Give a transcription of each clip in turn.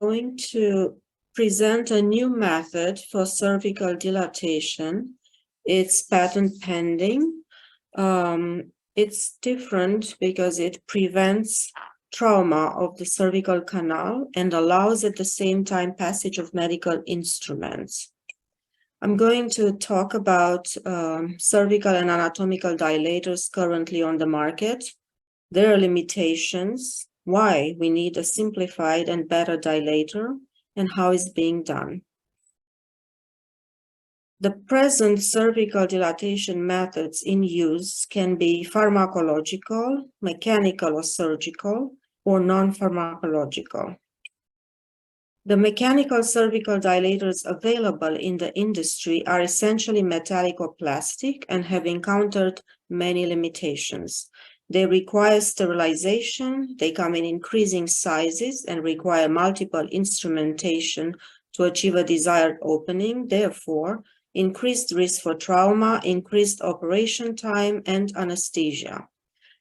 going to present a new method for cervical dilatation. It's patent pending. It's different because it prevents trauma of the cervical canal and allows at the same time passage of medical instruments. I'm going to talk about cervical and anatomical dilators currently on the market, their limitations, why we need a simplified and better dilator, and how it's being done. The present cervical dilatation methods in use can be pharmacological, mechanical or surgical, or non-pharmacological. The mechanical cervical dilators available in the industry are essentially metallic or plastic and have encountered many limitations. They require sterilization, they come in increasing sizes and require multiple instrumentation to achieve a desired opening, therefore, increased risk for trauma, increased operation time, and anesthesia.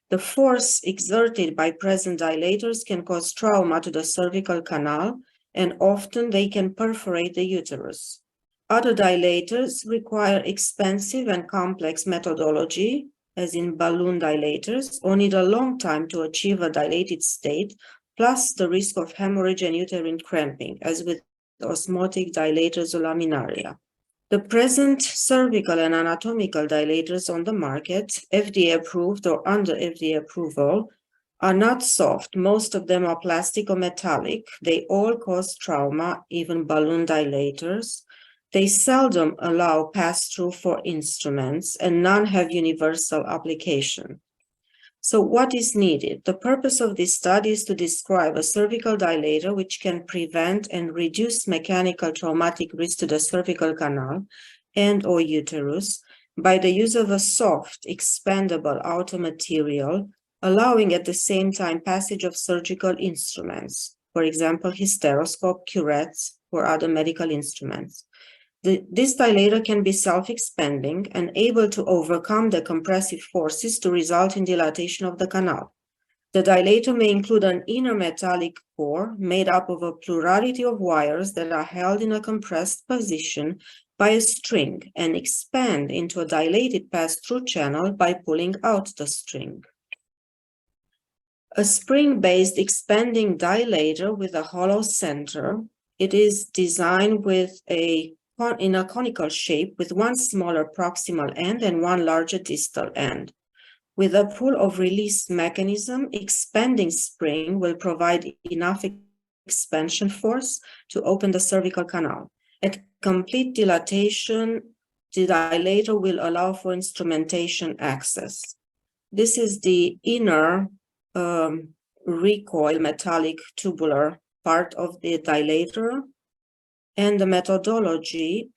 The force exerted by present dilators can cause trauma to the cervical canal, and often they can perforate the uterus. Other dilators require expensive and complex methodology, as in balloon dilators, or need a long time to achieve a dilated state, plus the risk of hemorrhage and uterine cramping, as with osmotic dilators or laminaria. The present cervical and anatomical dilators on the market, FDA approved or under FDA approval, are not soft. Most of them are plastic or metallic. They all cause trauma, even balloon dilators. They seldom allow pass-through for instruments, and none have universal application. So what is needed? The purpose of this study is to describe a cervical dilator which can prevent and reduce mechanical traumatic risk to the cervical canal and or uterus by the use of a soft, expandable outer material, allowing at the same time passage of surgical instruments, for example, hysteroscope, curettes, or other medical instruments. This dilator can be self-expanding and able to overcome the compressive forces to result in dilatation of the canal. The dilator may include an inner metallic core made up of a plurality of wires that are held in a compressed position by a string and expand into a dilated pass-through channel by pulling out the string. A spring-based expanding dilator with a hollow center, it is designed in a conical shape with one smaller proximal end and one larger distal end. With a pull of release mechanism, expanding spring will provide enough expansion force to open the cervical canal. At complete dilatation, the dilator will allow for instrumentation access. This is the inner recoil metallic tubular part of the dilator. And the methodology,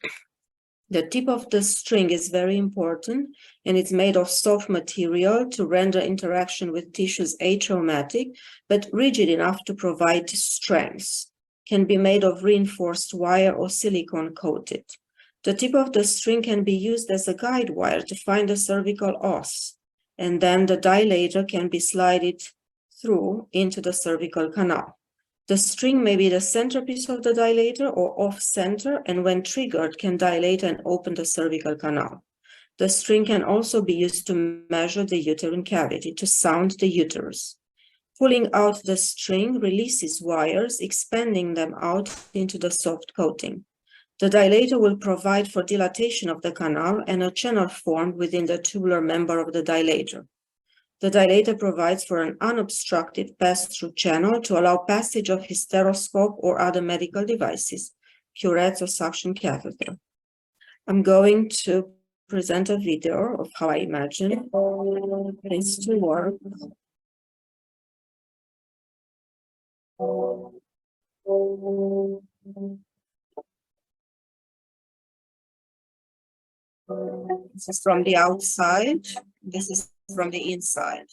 the tip of the string is very important, and it's made of soft material to render interaction with tissues atraumatic, but rigid enough to provide strength. Can be made of reinforced wire or silicone coated. The tip of the string can be used as a guide wire to find the cervical os, and then the dilator can be slided through into the cervical canal. The string may be the centerpiece of the dilator or off-center, and when triggered, can dilate and open the cervical canal. The string can also be used to measure the uterine cavity, to sound the uterus. Pulling out the string releases wires, expanding them out into the soft coating. The dilator will provide for dilatation of the canal and a channel formed within the tubular member of the dilator. The dilator provides for an unobstructed pass-through channel to allow passage of hysteroscope or other medical devices, curettes or suction catheter. I'm going to present a video of how I imagine this to work. This is from the outside. This is from the inside.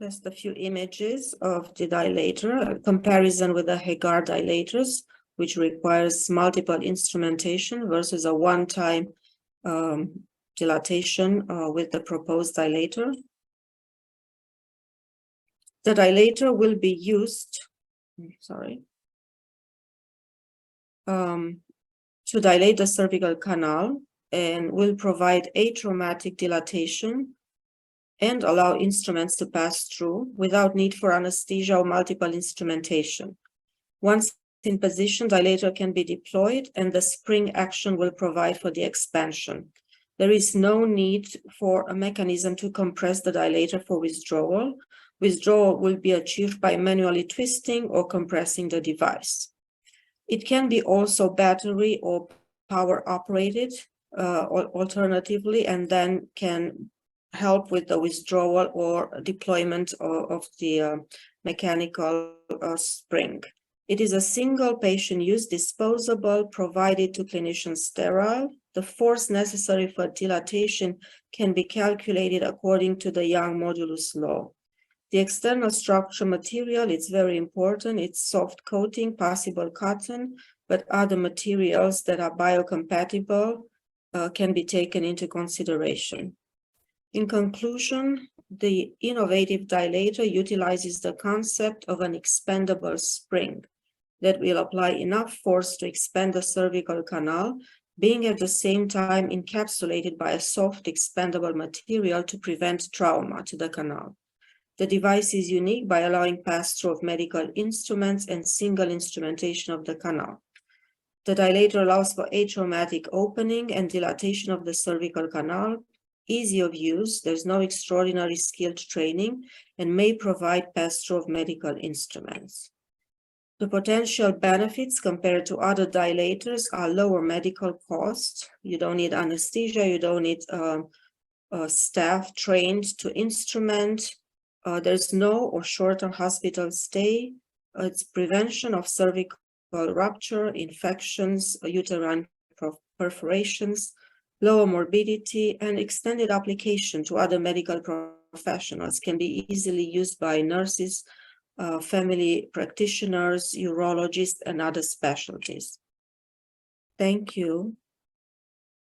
Just a few images of the dilator, a comparison with the Hagar dilators, which requires multiple instrumentation versus a one-time dilatation with the proposed dilator. The dilator will be used, to dilate the cervical canal and will provide atraumatic dilatation and allow instruments to pass through without need for anesthesia or multiple instrumentation. Once in position, dilator can be deployed and the spring action will provide for the expansion. There is no need for a mechanism to compress the dilator for withdrawal. Withdrawal will be achieved by manually twisting or compressing the device. It can be also battery or power operated alternatively, and then can help with the withdrawal or deployment of the mechanical spring. It is a single patient use, disposable, provided to clinicians sterile. The force necessary for dilatation can be calculated according to the Young modulus law. The external structure material, it's very important. It's soft coating, possible cotton, but other materials that are biocompatible can be taken into consideration. In conclusion, the innovative dilator utilizes the concept of an expandable spring that will apply enough force to expand the cervical canal, being at the same time encapsulated by a soft expandable material to prevent trauma to the canal. The device is unique by allowing pass-through of medical instruments and single instrumentation of the canal. The dilator allows for atraumatic opening and dilatation of the cervical canal, easy of use, there's no extraordinary skilled training, and may provide pass-through of medical instruments. The potential benefits compared to other dilators are lower medical costs. You don't need anesthesia, you don't need staff trained to instrument. There's no or shorter hospital stay. It's prevention of cervical rupture, infections, uterine perforations, lower morbidity, and extended application to other medical professionals can be easily used by nurses, family practitioners, urologists, and other specialties. Thank you.